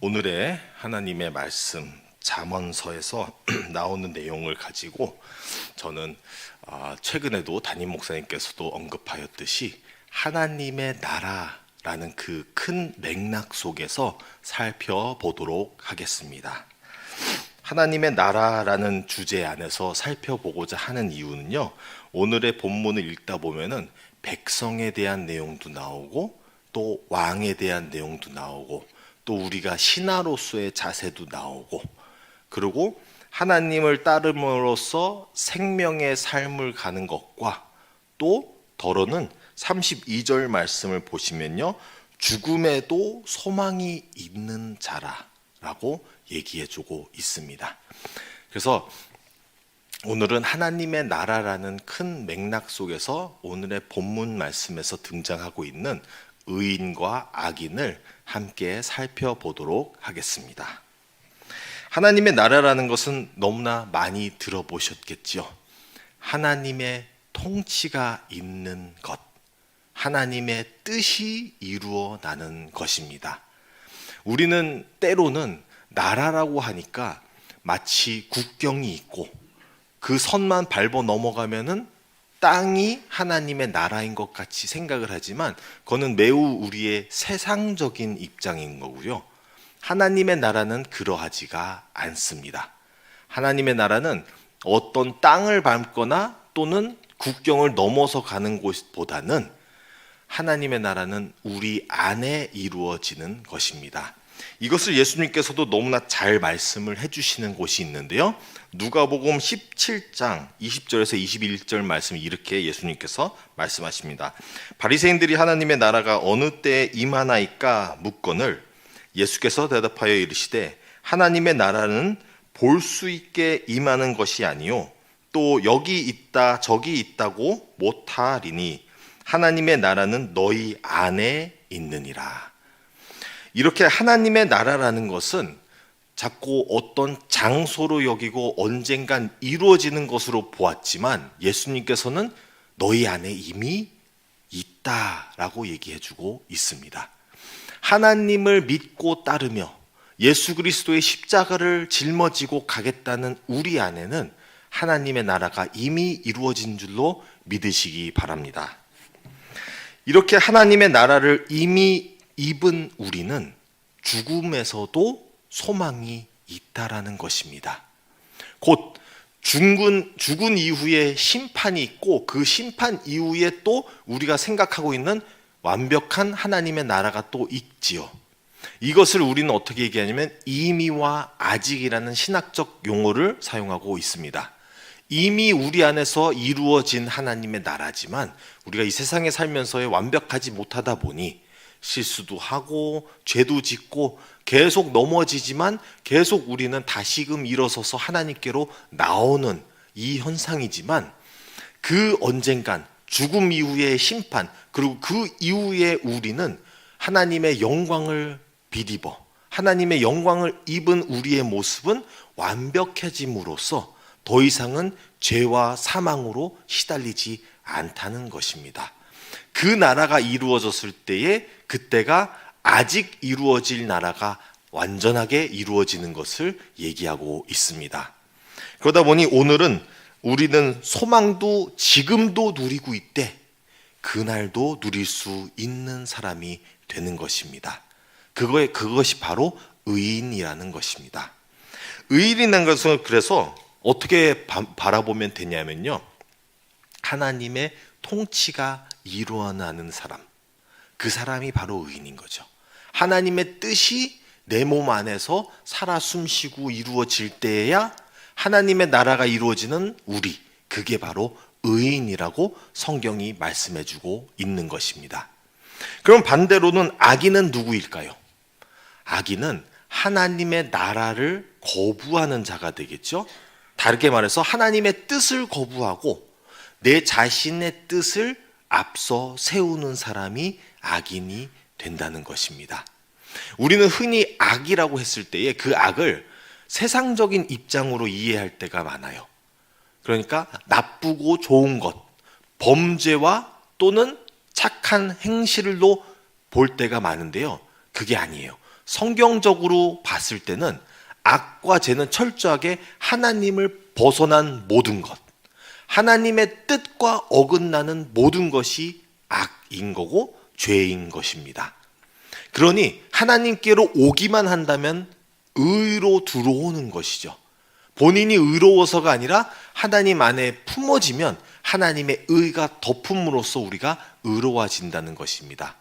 오늘의 하나님의 말씀 잠언서에서 나오는 내용을 가지고 저는 최근에도 담임 목사님께서도 언급하였듯이 하나님의 나라라는 그 큰 맥락 속에서 살펴보도록 하겠습니다. 하나님의 나라라는 주제 안에서 살펴보고자 하는 이유는요, 오늘의 본문을 읽다 보면은 백성에 대한 내용도 나오고 또 왕에 대한 내용도 나오고 또 우리가 신하로서의 자세도 나오고, 그리고 하나님을 따름으로써 생명의 삶을 가는 것과, 또 더러는 32절 말씀을 보시면요, 죽음에도 소망이 있는 자라라고 얘기해주고 있습니다. 그래서 오늘은 하나님의 나라라는 큰 맥락 속에서 오늘의 본문 말씀에서 등장하고 있는 의인과 악인을 함께 살펴보도록 하겠습니다. 하나님의 나라라는 것은 너무나 많이 들어보셨겠죠. 하나님의 통치가 있는 것, 하나님의 뜻이 이루어 나는 것입니다. 우리는 때로는 나라라고 하니까 마치 국경이 있고 그 선만 밟아 넘어가면은 땅이 하나님의 나라인 것 같이 생각을 하지만, 그거는 매우 우리의 세상적인 입장인 거고요. 하나님의 나라는 그러하지가 않습니다. 하나님의 나라는 어떤 땅을 밟거나 또는 국경을 넘어서 가는 곳보다는 하나님의 나라는 우리 안에 이루어지는 것입니다. 이것을 예수님께서도 너무나 잘 말씀을 해주시는 곳이 있는데요, 누가복음 17장 20절에서 21절 말씀, 이렇게 예수님께서 말씀하십니다. 바리새인들이 하나님의 나라가 어느 때에 임하나이까 묻거늘 예수께서 대답하여 이르시되 하나님의 나라는 볼 수 있게 임하는 것이 아니요 또 여기 있다 저기 있다고 못하리니 하나님의 나라는 너희 안에 있느니라. 이렇게 하나님의 나라라는 것은 자꾸 어떤 장소로 여기고 언젠간 이루어지는 것으로 보았지만, 예수님께서는 너희 안에 이미 있다라고 얘기해주고 있습니다. 하나님을 믿고 따르며 예수 그리스도의 십자가를 짊어지고 가겠다는 우리 안에는 하나님의 나라가 이미 이루어진 줄로 믿으시기 바랍니다. 이렇게 하나님의 나라를 이미 입은 우리는 죽음에서도 소망이 있다라는 것입니다. 곧 죽은 이후에 심판이 있고, 그 심판 이후에 또 우리가 생각하고 있는 완벽한 하나님의 나라가 또 있지요. 이것을 우리는 어떻게 얘기하냐면 이미와 아직이라는 신학적 용어를 사용하고 있습니다. 이미 우리 안에서 이루어진 하나님의 나라지만 우리가 이 세상에 살면서 완벽하지 못하다 보니 실수도 하고 죄도 짓고 계속 넘어지지만 계속 우리는 다시금 일어서서 하나님께로 나오는 이 현상이지만, 그 언젠간 죽음 이후의 심판, 그리고 그 이후에 우리는 하나님의 영광을 비입어 하나님의 영광을 입은 우리의 모습은 완벽해짐으로써 더 이상은 죄와 사망으로 시달리지 않다는 것입니다. 그 나라가 이루어졌을 때에 그때가 아직 이루어질 나라가 완전하게 이루어지는 것을 얘기하고 있습니다. 그러다 보니 오늘은 우리는 소망도 지금도 누리고 있대, 그날도 누릴 수 있는 사람이 되는 것입니다. 그것이 바로 의인이라는 것입니다. 의인이라는 것은 그래서 어떻게 바라보면 되냐면요, 하나님의 통치가 일어나는 사람, 그 사람이 바로 의인인 거죠. 하나님의 뜻이 내 몸 안에서 살아 숨쉬고 이루어질 때에야 하나님의 나라가 이루어지는 우리, 그게 바로 의인이라고 성경이 말씀해주고 있는 것입니다. 그럼 반대로는 악인은 누구일까요? 악인은 하나님의 나라를 거부하는 자가 되겠죠. 다르게 말해서 하나님의 뜻을 거부하고 내 자신의 뜻을 앞서 세우는 사람이 악인이 된다는 것입니다. 우리는 흔히 악이라고 했을 때에 그 악을 세상적인 입장으로 이해할 때가 많아요. 그러니까 나쁘고 좋은 것, 범죄와 또는 착한 행실로 볼 때가 많은데요, 그게 아니에요. 성경적으로 봤을 때는 악과 죄는 철저하게 하나님을 벗어난 모든 것, 하나님의 뜻과 어긋나는 모든 것이 악인 거고 죄인 것입니다. 그러니 하나님께로 오기만 한다면 의로 들어오는 것이죠. 본인이 의로워서가 아니라 하나님 안에 품어지면 하나님의 의가 덮음으로써 우리가 의로워진다는 것입니다.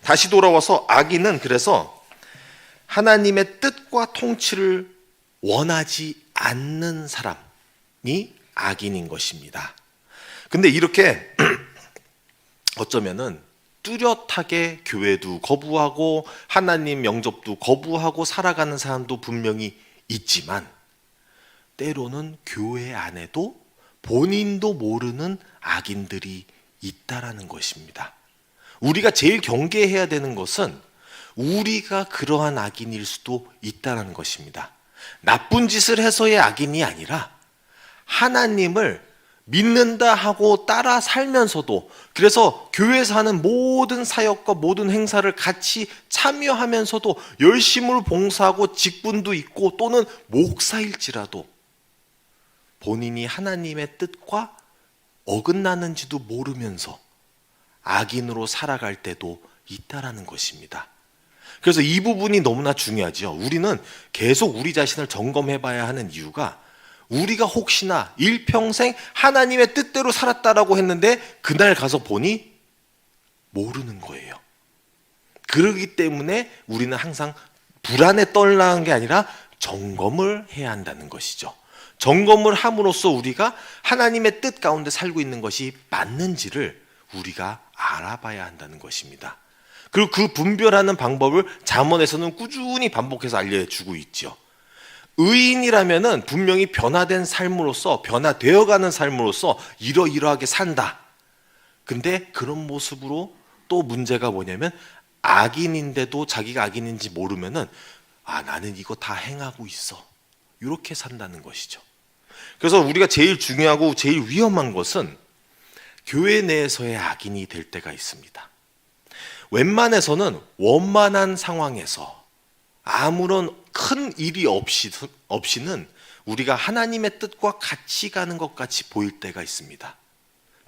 다시 돌아와서 악인은 그래서 하나님의 뜻과 통치를 원하지 않는 사람이 악인인 것입니다. 근데 이렇게 어쩌면은 뚜렷하게 교회도 거부하고 하나님 영접도 거부하고 살아가는 사람도 분명히 있지만 때로는 교회 안에도 본인도 모르는 악인들이 있다라는 것입니다. 우리가 제일 경계해야 되는 것은 우리가 그러한 악인일 수도 있다는 것입니다. 나쁜 짓을 해서의 악인이 아니라 하나님을 믿는다 하고 따라 살면서도, 그래서 교회에서 하는 모든 사역과 모든 행사를 같이 참여하면서도 열심으로 봉사하고 직분도 있고 또는 목사일지라도 본인이 하나님의 뜻과 어긋나는지도 모르면서 악인으로 살아갈 때도 있다라는 것입니다. 그래서 이 부분이 너무나 중요하죠. 우리는 계속 우리 자신을 점검해 봐야 하는 이유가, 우리가 혹시나 일평생 하나님의 뜻대로 살았다라고 했는데 그날 가서 보니 모르는 거예요. 그러기 때문에 우리는 항상 불안에 떨라는 게 아니라 점검을 해야 한다는 것이죠. 점검을 함으로써 우리가 하나님의 뜻 가운데 살고 있는 것이 맞는지를 우리가 알아봐야 한다는 것입니다. 그리고 그 분별하는 방법을 잠언에서는 꾸준히 반복해서 알려주고 있죠. 의인이라면은 분명히 변화된 삶으로서, 변화되어가는 삶으로서 이러이러하게 산다. 근데 그런 모습으로 또 문제가 뭐냐면 악인인데도 자기가 악인인지 모르면은 나는 이거 다 행하고 있어, 이렇게 산다는 것이죠. 그래서 우리가 제일 중요하고 제일 위험한 것은 교회 내에서의 악인이 될 때가 있습니다. 웬만해서는 원만한 상황에서 아무런 큰 일이 없이는 우리가 하나님의 뜻과 같이 가는 것 같이 보일 때가 있습니다.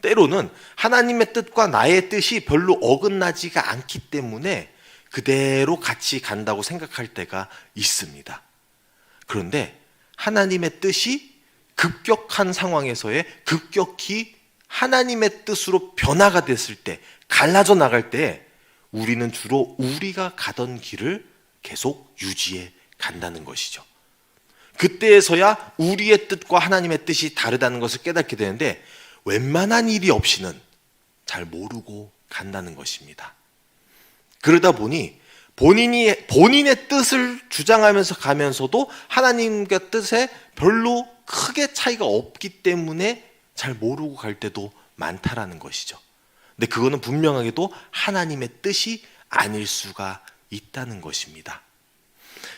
때로는 하나님의 뜻과 나의 뜻이 별로 어긋나지가 않기 때문에 그대로 같이 간다고 생각할 때가 있습니다. 그런데 하나님의 뜻이 급격한 상황에서의 급격히 하나님의 뜻으로 변화가 됐을 때, 갈라져 나갈 때 우리는 주로 우리가 가던 길을 계속 유지해 간다는 것이죠. 그때에서야 우리의 뜻과 하나님의 뜻이 다르다는 것을 깨닫게 되는데 웬만한 일이 없이는 잘 모르고 간다는 것입니다. 그러다 보니 본인의 뜻을 주장하면서 가면서도 하나님의 뜻에 별로 크게 차이가 없기 때문에 잘 모르고 갈 때도 많다라는 것이죠. 근데 그거는 분명하게도 하나님의 뜻이 아닐 수가 있다는 것입니다.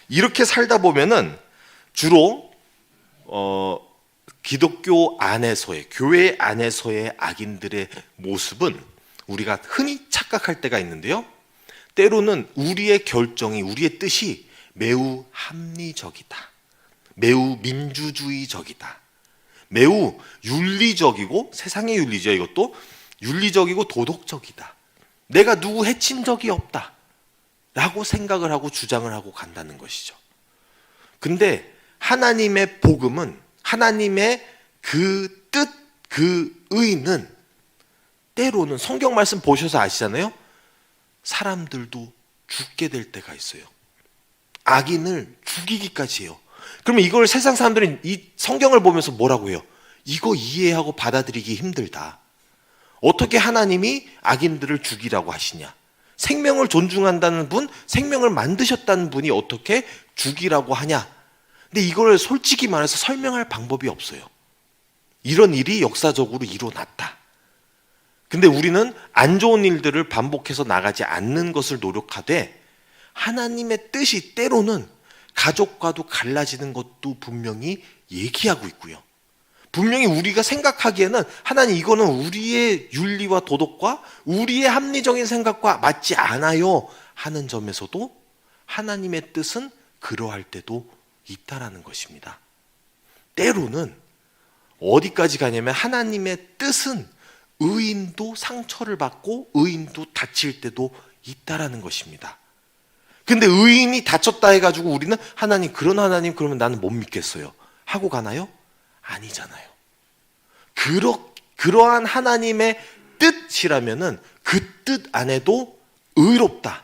이렇게 살다 보면은 주로 기독교 안에서의, 교회 안에서의 악인들의 모습은 우리가 흔히 착각할 때가 있는데요. 때로는 우리의 결정이, 우리의 뜻이 매우 합리적이다, 매우 민주주의적이다, 매우 윤리적이고, 세상의 윤리죠. 이것도 윤리적이고 도덕적이다, 내가 누구 해친 적이 없다 라고 생각을 하고 주장을 하고 간다는 것이죠. 근데 하나님의 복음은, 하나님의 그 뜻, 그 의는 때로는 성경 말씀 보셔서 아시잖아요. 사람들도 죽게 될 때가 있어요. 악인을 죽이기까지 해요. 그러면 이걸 세상 사람들은 이 성경을 보면서 뭐라고 해요? 이거 이해하고 받아들이기 힘들다. 어떻게 하나님이 악인들을 죽이라고 하시냐? 생명을 존중한다는 분, 생명을 만드셨다는 분이 어떻게 죽이라고 하냐? 근데 이걸 솔직히 말해서 설명할 방법이 없어요. 이런 일이 역사적으로 일어났다. 근데 우리는 안 좋은 일들을 반복해서 나가지 않는 것을 노력하되 하나님의 뜻이 때로는 가족과도 갈라지는 것도 분명히 얘기하고 있고요. 분명히 우리가 생각하기에는 하나님 이거는 우리의 윤리와 도덕과 우리의 합리적인 생각과 맞지 않아요 하는 점에서도 하나님의 뜻은 그러할 때도 있다라는 것입니다. 때로는 어디까지 가냐면 하나님의 뜻은 의인도 상처를 받고 의인도 다칠 때도 있다라는 것입니다. 근데 의인이 다쳤다 해가지고 우리는 하나님, 그런 하나님 그러면 나는 못 믿겠어요 하고 가나요? 아니잖아요. 그러한 하나님의 뜻이라면은 그 뜻 안에도 의롭다,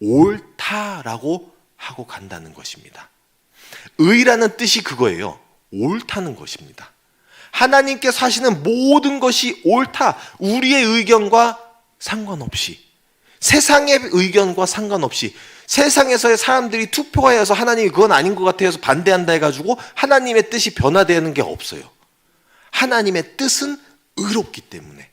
옳다라고 하고 간다는 것입니다. 의라는 뜻이 그거예요. 옳다는 것입니다. 하나님께서 하시는 모든 것이 옳다. 우리의 의견과 상관없이, 세상의 의견과 상관없이, 세상에서의 사람들이 투표하여서 하나님이 그건 아닌 것 같아 해서 반대한다 해가지고 하나님의 뜻이 변화되는 게 없어요. 하나님의 뜻은 의롭기 때문에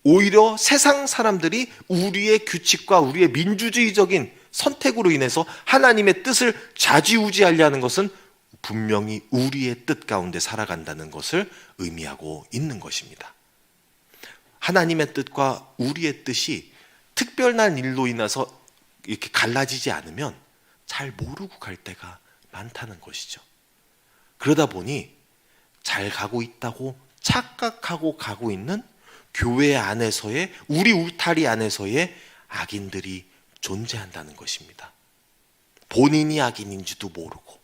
오히려 세상 사람들이 우리의 규칙과 우리의 민주주의적인 선택으로 인해서 하나님의 뜻을 좌지우지하려는 것은 분명히 우리의 뜻 가운데 살아간다는 것을 의미하고 있는 것입니다. 하나님의 뜻과 우리의 뜻이 특별한 일로 인해서 이렇게 갈라지지 않으면 잘 모르고 갈 때가 많다는 것이죠. 그러다 보니 잘 가고 있다고 착각하고 가고 있는 교회 안에서의, 우리 울타리 안에서의 악인들이 존재한다는 것입니다. 본인이 악인인지도 모르고.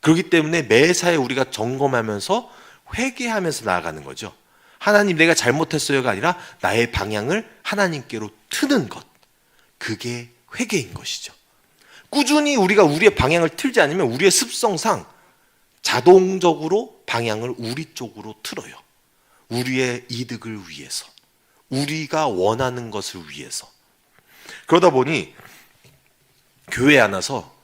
그렇기 때문에 매사에 우리가 점검하면서 회개하면서 나아가는 거죠. 하나님, 내가 잘못했어요가 아니라 나의 방향을 하나님께로 트는 것, 그게 회개인 것이죠. 꾸준히 우리가 우리의 방향을 틀지 않으면 우리의 습성상 자동적으로 방향을 우리 쪽으로 틀어요. 우리의 이득을 위해서, 우리가 원하는 것을 위해서. 그러다 보니 교회 안에서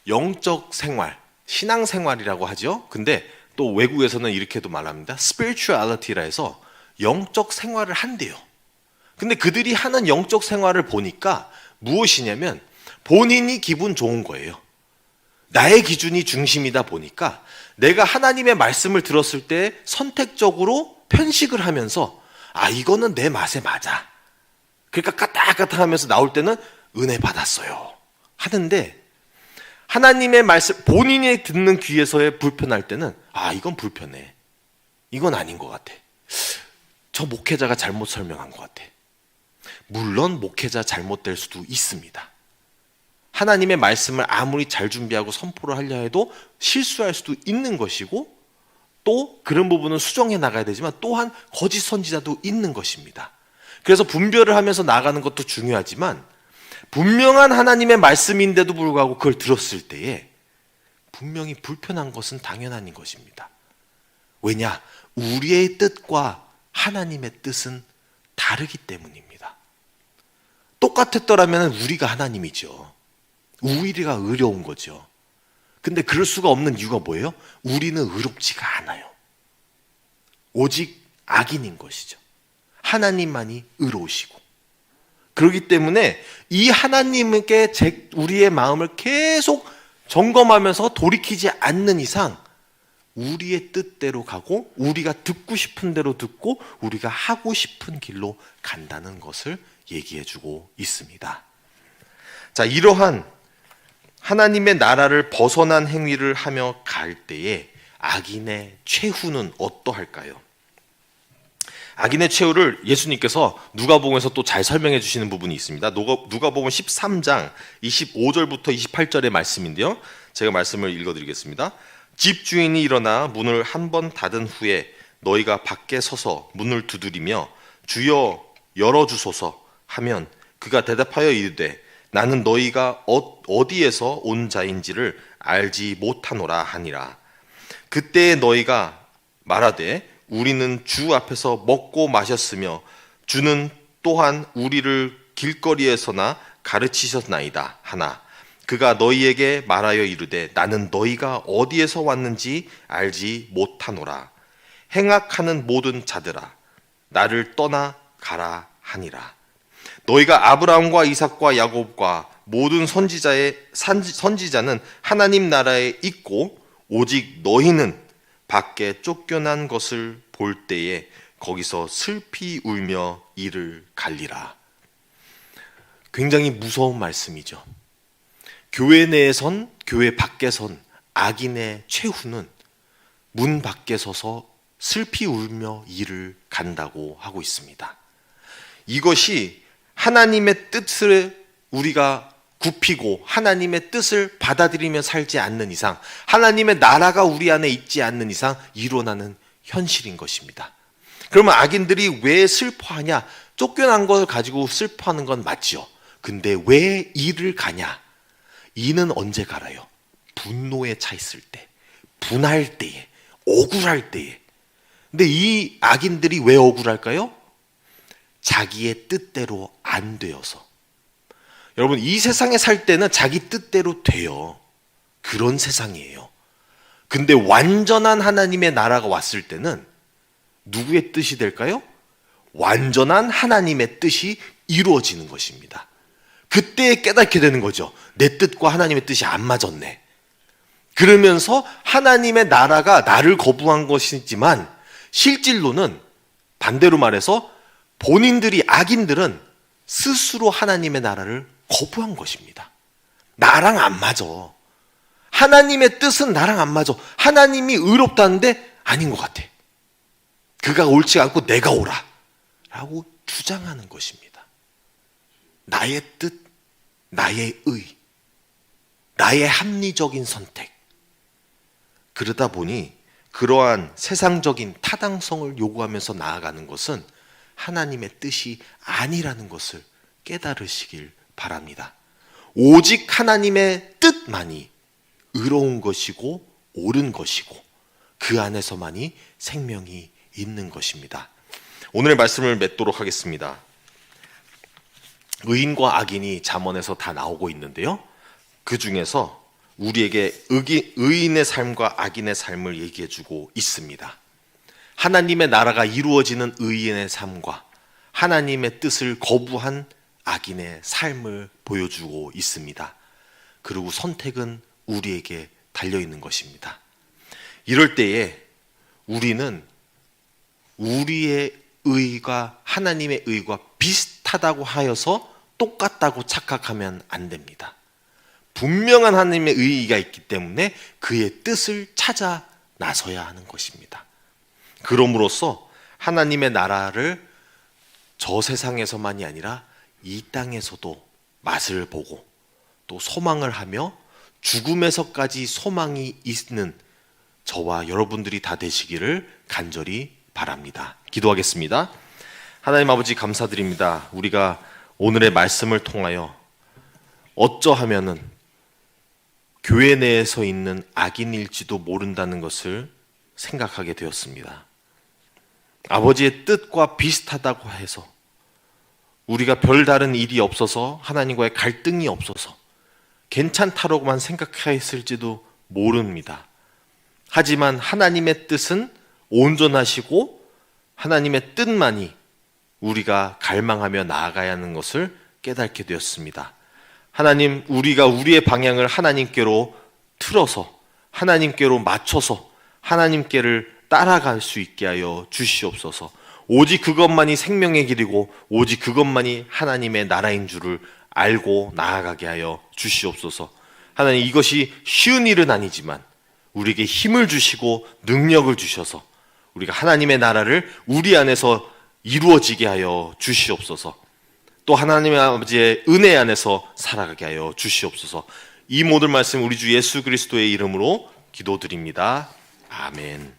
영적 생활, 신앙생활이라고 하죠. 근데 또 외국에서는 이렇게도 말합니다. spirituality라 해서 영적 생활을 한대요. 근데 그들이 하는 영적 생활을 보니까 무엇이냐면 본인이 기분 좋은 거예요. 나의 기준이 중심이다 보니까 내가 하나님의 말씀을 들었을 때 선택적으로 편식을 하면서 이거는 내 맛에 맞아. 그러니까 까딱까딱 하면서 나올 때는 은혜 받았어요 하는데, 하나님의 말씀, 본인이 듣는 귀에서의 불편할 때는 이건 불편해, 이건 아닌 것 같아, 저 목회자가 잘못 설명한 것 같아. 물론 목회자 잘못될 수도 있습니다. 하나님의 말씀을 아무리 잘 준비하고 선포를 하려 해도 실수할 수도 있는 것이고, 또 그런 부분은 수정해 나가야 되지만 또한 거짓 선지자도 있는 것입니다. 그래서 분별을 하면서 나가는 것도 중요하지만, 분명한 하나님의 말씀인데도 불구하고 그걸 들었을 때에 분명히 불편한 것은 당연한 것입니다. 왜냐? 우리의 뜻과 하나님의 뜻은 다르기 때문입니다. 똑같았더라면 우리가 하나님이죠. 우리가 의로운 거죠. 근데 그럴 수가 없는 이유가 뭐예요? 우리는 의롭지가 않아요. 오직 악인인 것이죠. 하나님만이 의로우시고. 그렇기 때문에 이 하나님께 우리의 마음을 계속 점검하면서 돌이키지 않는 이상 우리의 뜻대로 가고, 우리가 듣고 싶은 대로 듣고, 우리가 하고 싶은 길로 간다는 것을 얘기해주고 있습니다. 자, 이러한 하나님의 나라를 벗어난 행위를 하며 갈 때에 악인의 최후는 어떠할까요? 악인의 최후를 예수님께서 누가복음에서 또 잘 설명해 주시는 부분이 있습니다. 누가복음 13장 25절부터 28절의 말씀인데요, 제가 말씀을 읽어드리겠습니다. 집주인이 일어나 문을 한 번 닫은 후에 너희가 밖에 서서 문을 두드리며 주여 열어주소서 하면 그가 대답하여 이르되 나는 너희가 어디에서 온 자인지를 알지 못하노라 하니라. 그때 너희가 말하되 우리는 주 앞에서 먹고 마셨으며 주는 또한 우리를 길거리에서나 가르치셨나이다 하나, 그가 너희에게 말하여 이르되 나는 너희가 어디에서 왔는지 알지 못하노라. 행악하는 모든 자들아 나를 떠나 가라 하니라. 너희가 아브라함과 이삭과 야곱과 모든 선지자는 하나님 나라에 있고 오직 너희는 밖에 쫓겨난 것을 볼 때에 거기서 슬피 울며 이를 갈리라. 굉장히 무서운 말씀이죠. 교회 내에선, 교회 밖에선 악인의 최후는 문 밖에 서서 슬피 울며 일을 간다고 하고 있습니다. 이것이 하나님의 뜻을 우리가 굽히고 하나님의 뜻을 받아들이며 살지 않는 이상, 하나님의 나라가 우리 안에 있지 않는 이상 일어나는 현실인 것입니다. 그러면 악인들이 왜 슬퍼하냐? 쫓겨난 것을 가지고 슬퍼하는 건 맞죠. 근데 왜 이를 가냐? 이는 언제 갈아요? 분노에 차 있을 때, 분할 때에, 억울할 때에. 근데 이 악인들이 왜 억울할까요? 자기의 뜻대로 안 되어서. 여러분, 이 세상에 살 때는 자기 뜻대로 돼요. 그런 세상이에요. 근데 완전한 하나님의 나라가 왔을 때는 누구의 뜻이 될까요? 완전한 하나님의 뜻이 이루어지는 것입니다. 그때 깨닫게 되는 거죠. 내 뜻과 하나님의 뜻이 안 맞았네. 그러면서 하나님의 나라가 나를 거부한 것이지만 실질로는 반대로 말해서 본인들이, 악인들은 스스로 하나님의 나라를 거부한 것입니다. 나랑 안 맞아. 하나님의 뜻은 나랑 안 맞아. 하나님이 의롭다는데 아닌 것 같아. 그가 옳지 않고 내가 옳아 라고 주장하는 것입니다. 나의 뜻, 나의 의, 나의 합리적인 선택. 그러다 보니 그러한 세상적인 타당성을 요구하면서 나아가는 것은 하나님의 뜻이 아니라는 것을 깨달으시길 바랍니다. 오직 하나님의 뜻만이 의로운 것이고 옳은 것이고 그 안에서만이 생명이 있는 것입니다. 오늘 말씀을 맺도록 하겠습니다. 의인과 악인이 잠언에서 다 나오고 있는데요. 그 중에서 우리에게 의인의 삶과 악인의 삶을 얘기해주고 있습니다. 하나님의 나라가 이루어지는 의인의 삶과 하나님의 뜻을 거부한 악인의 삶을 보여주고 있습니다. 그리고 선택은 우리에게 달려있는 것입니다. 이럴 때에 우리는 우리의 의가 하나님의 의가 비슷하다고 하여서 똑같다고 착각하면 안 됩니다. 분명한 하나님의 의의가 있기 때문에 그의 뜻을 찾아 나서야 하는 것입니다. 그럼으로써 하나님의 나라를 저 세상에서만이 아니라 이 땅에서도 맛을 보고 또 소망을 하며 죽음에서까지 소망이 있는 저와 여러분들이 다 되시기를 간절히 바랍니다. 기도하겠습니다. 하나님 아버지 감사드립니다. 우리가 오늘의 말씀을 통하여 어쩌하면은 교회 내에서 있는 악인일지도 모른다는 것을 생각하게 되었습니다. 아버지의 뜻과 비슷하다고 해서 우리가 별다른 일이 없어서 하나님과의 갈등이 없어서 괜찮다라고만 생각했을지도 모릅니다. 하지만 하나님의 뜻은 온전하시고 하나님의 뜻만이 우리가 갈망하며 나아가야 하는 것을 깨닫게 되었습니다. 하나님, 우리가 우리의 방향을 하나님께로 틀어서 하나님께로 맞춰서 하나님께를 따라갈 수 있게 하여 주시옵소서. 오직 그것만이 생명의 길이고 오직 그것만이 하나님의 나라인 줄을 알고 나아가게 하여 주시옵소서. 하나님, 이것이 쉬운 일은 아니지만 우리에게 힘을 주시고 능력을 주셔서 우리가 하나님의 나라를 우리 안에서 이루어지게 하여 주시옵소서. 또 하나님의 아버지의 은혜 안에서 살아가게 하여 주시옵소서. 이 모든 말씀 우리 주 예수 그리스도의 이름으로 기도드립니다. 아멘.